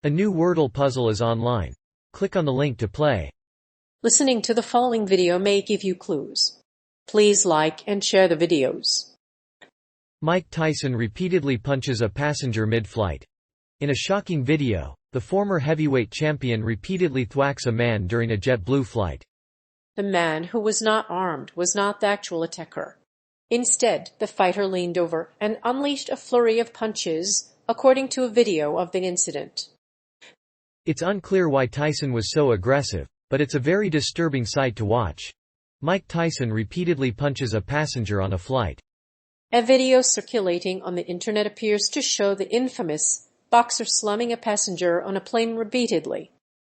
A new Wordle puzzle is online. Click on the link to play. Listening to the following video may give you clues. Please like and share the videos. Mike Tyson repeatedly punches a passenger mid-flight. In a shocking video, the former heavyweight champion repeatedly thwacks a man during a JetBlue flight. The man, who was not armed, was not the actual attacker. Instead, the fighter leaned over and unleashed a flurry of punches, according to a video of the incident. It's unclear why Tyson was so aggressive, but it's a very disturbing sight to watch. Mike Tyson repeatedly punches a passenger on a flight. A video circulating on the internet appears to show the infamous boxer slamming a passenger on a plane repeatedly.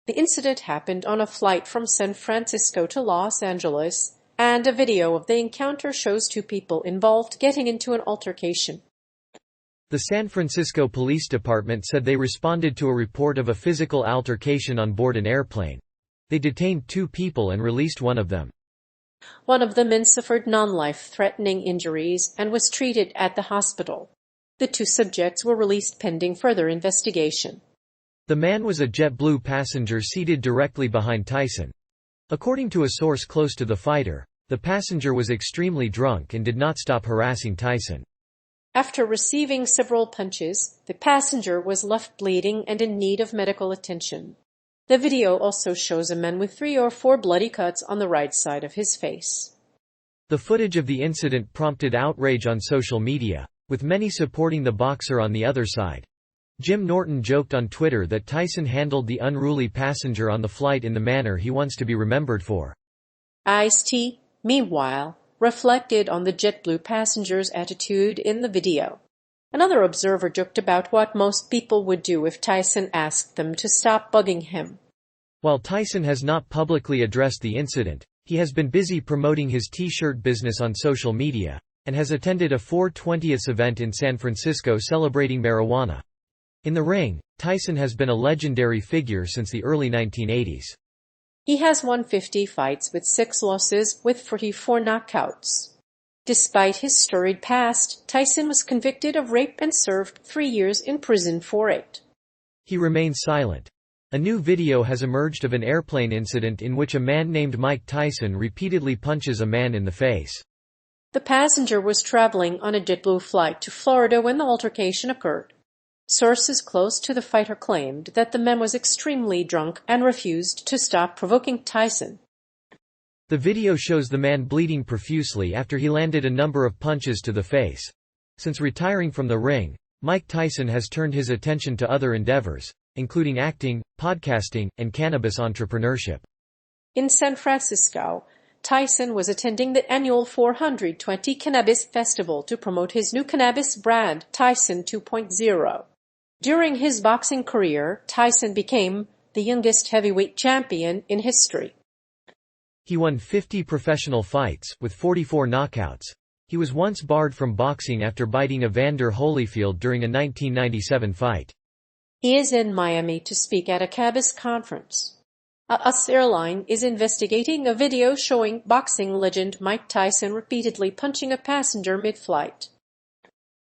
The incident happened on a flight from San Francisco to Los Angeles, and a video of the encounter shows two people involved getting into an altercation. The San Francisco Police Department said they responded to a report of a physical altercation on board an airplane. They detained two people and released one of them. One of the men suffered non-life-threatening injuries and was treated at the hospital. The two subjects were released pending further investigation. The man was a JetBlue passenger seated directly behind Tyson. According to a source close to the fighter, the passenger was extremely drunk and did not stop harassing Tyson. After receiving several punches, the passenger was left bleeding and in need of medical attention. The video also shows a man with 3 or 4 bloody cuts on the right side of his face. The footage of the incident prompted outrage on social media, with many supporting the boxer on the other side. Jim Norton joked on Twitter that Tyson handled the unruly passenger on the flight in the manner he wants to be remembered for. Ice-T, meanwhile, reflected on the JetBlue passenger's attitude in the video. Another observer joked about what most people would do if Tyson asked them to stop bugging him. While Tyson has not publicly addressed the incident, he has been busy promoting his T-shirt business on social media, and has attended a 420th event in San Francisco celebrating marijuana. In the ring, Tyson has been a legendary figure since the early 1980s. He has won 50 fights with 6 losses with 44 knockouts. Despite his storied past, Tyson was convicted of rape and served 3 years in prison for it. He remains silent. A new video has emerged of an airplane incident in which a man named Mike Tyson repeatedly punches a man in the face. The passenger was traveling on a JetBlue flight to Florida when the altercation occurred. Sources close to the fighter claimed that the man was extremely drunk and refused to stop provoking Tyson. The video shows the man bleeding profusely after he landed a number of punches to the face. Since retiring from the ring, Mike Tyson has turned his attention to other endeavors, including acting, podcasting, and cannabis entrepreneurship. In San Francisco, Tyson was attending the annual 420 Cannabis Festival to promote his new cannabis brand, Tyson 2.0. During his boxing career, Tyson became the youngest heavyweight champion in history. He won 50 professional fights, with 44 knockouts. He was once barred from boxing after biting Evander Holyfield during a 1997 fight. He is in Miami to speak at a cannabis conference. US Airline is investigating a video showing boxing legend Mike Tyson repeatedly punching a passenger mid-flight.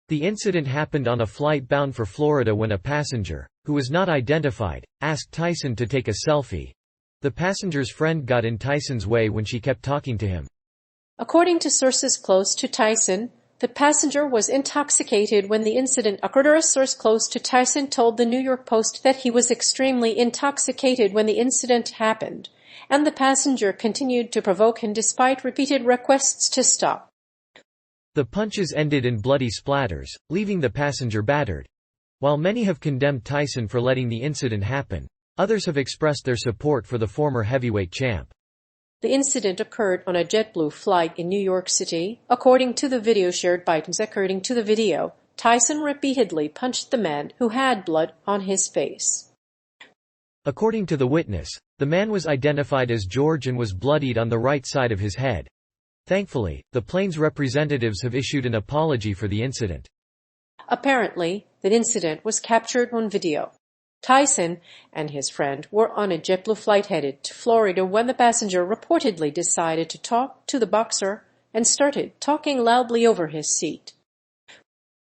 The incident happened on a flight bound for Florida when a passenger, who was not identified, asked Tyson to take a selfie. The passenger's friend got in Tyson's way when she kept talking to him. According to sources close to Tyson, the passenger was intoxicated when the incident occurred. A source close to Tyson told the New York Post that he was extremely intoxicated when the incident happened, and the passenger continued to provoke him despite repeated requests to stop. The punches ended in bloody splatters, leaving the passenger battered. While many have condemned Tyson for letting the incident happen, others have expressed their support for the former heavyweight champ. The incident occurred on a JetBlue flight in New York City. According to the video shared by Tyson, according to the video, Tyson repeatedly punched the man who had blood on his face. According to the witness, the man was identified as George and was bloodied on the right side of his head. Thankfully, the plane's representatives have issued an apology for the incident. Apparently, the incident was captured on video. Tyson and his friend were on a JetBlue flight headed to Florida when the passenger reportedly decided to talk to the boxer and started talking loudly over his seat.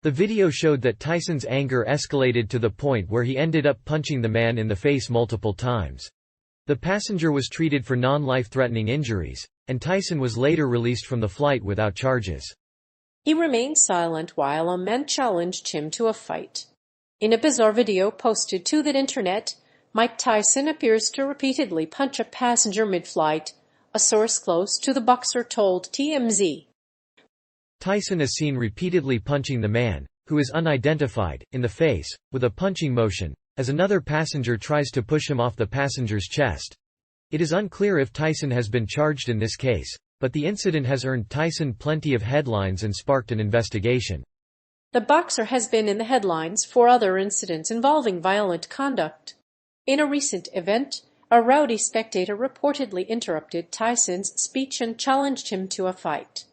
The video showed that Tyson's anger escalated to the point where he ended up punching the man in the face multiple times. The passenger was treated for non-life-threatening injuries, and Tyson was later released from the flight without charges. He remained silent while a man challenged him to a fight. In a bizarre video posted to the internet, Mike Tyson appears to repeatedly punch a passenger mid-flight, a source close to the boxer told TMZ. Tyson is seen repeatedly punching the man, who is unidentified, in the face, with a punching motion, as another passenger tries to push him off the passenger's chest. It is unclear if Tyson has been charged in this case, but the incident has earned Tyson plenty of headlines and sparked an investigation. The boxer has been in the headlines for other incidents involving violent conduct. In a recent event, a rowdy spectator reportedly interrupted Tyson's speech and challenged him to a fight.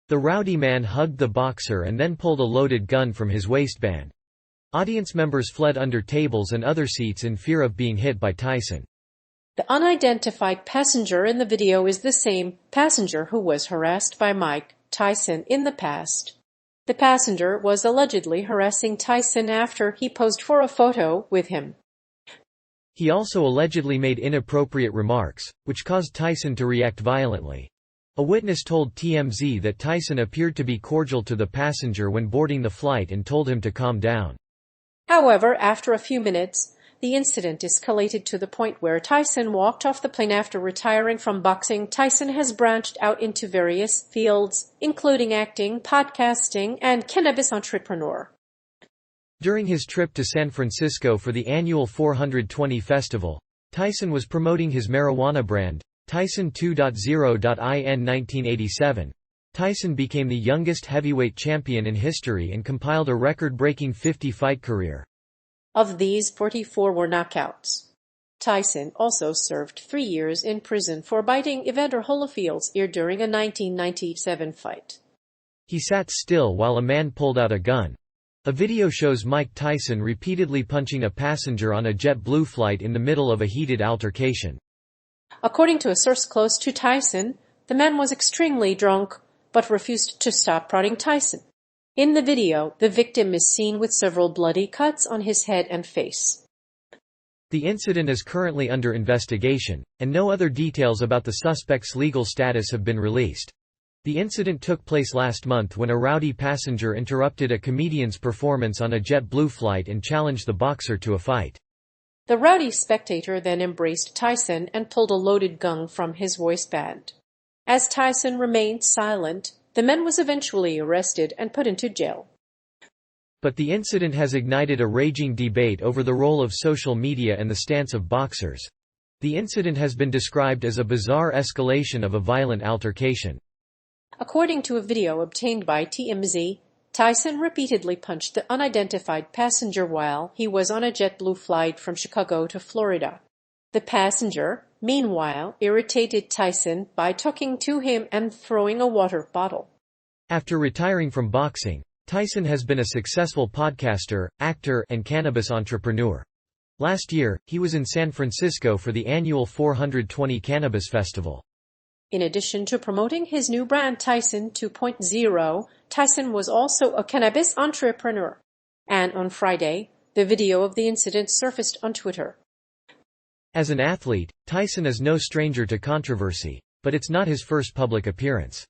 The rowdy man hugged the boxer and then pulled a loaded gun from his waistband. Audience members fled under tables and other seats in fear of being hit by Tyson. The unidentified passenger in the video is the same passenger who was harassed by Mike Tyson in the past. The passenger was allegedly harassing Tyson after he posed for a photo with him. He also allegedly made inappropriate remarks, which caused Tyson to react violently. A witness told TMZ that Tyson appeared to be cordial to the passenger when boarding the flight and told him to calm down. However, after a few minutes, the incident escalated to the point where Tyson walked off the plane after retiring from boxing. Tyson has branched out into various fields, including acting, podcasting, and cannabis entrepreneur. During his trip to San Francisco for the annual 420 festival, Tyson was promoting his marijuana brand, Tyson 2.0. In 1987, Tyson became the youngest heavyweight champion in history and compiled a record-breaking 50-fight career. Of these, 44 were knockouts. Tyson also served 3 years in prison for biting Evander Holyfield's ear during a 1997 fight. He sat still while a man pulled out a gun. A video shows Mike Tyson repeatedly punching a passenger on a JetBlue flight in the middle of a heated altercation. According to a source close to Tyson, the man was extremely drunk but refused to stop prodding Tyson. In the video, the victim is seen with several bloody cuts on his head and face. The incident is currently under investigation, and no other details about the suspect's legal status have been released. The incident took place last month when a rowdy passenger interrupted a comedian's performance on a JetBlue flight and challenged the boxer to a fight. The rowdy spectator then embraced Tyson and pulled a loaded gun from his waistband. As Tyson remained silent, the man was eventually arrested and put into jail. But the incident has ignited a raging debate over the role of social media and the stance of boxers. The incident has been described as a bizarre escalation of a violent altercation. According to a video obtained by TMZ, Tyson repeatedly punched the unidentified passenger while he was on a JetBlue flight from Chicago to Florida. The passenger, meanwhile, irritated Tyson by talking to him and throwing a water bottle. After retiring from boxing, Tyson has been a successful podcaster, actor, and cannabis entrepreneur. Last year, he was in San Francisco for the annual 420 Cannabis Festival. In addition to promoting his new brand Tyson 2.0, Tyson was also a cannabis entrepreneur. And on Friday, the video of the incident surfaced on Twitter. As an athlete, Tyson is no stranger to controversy, but it's not his first public appearance.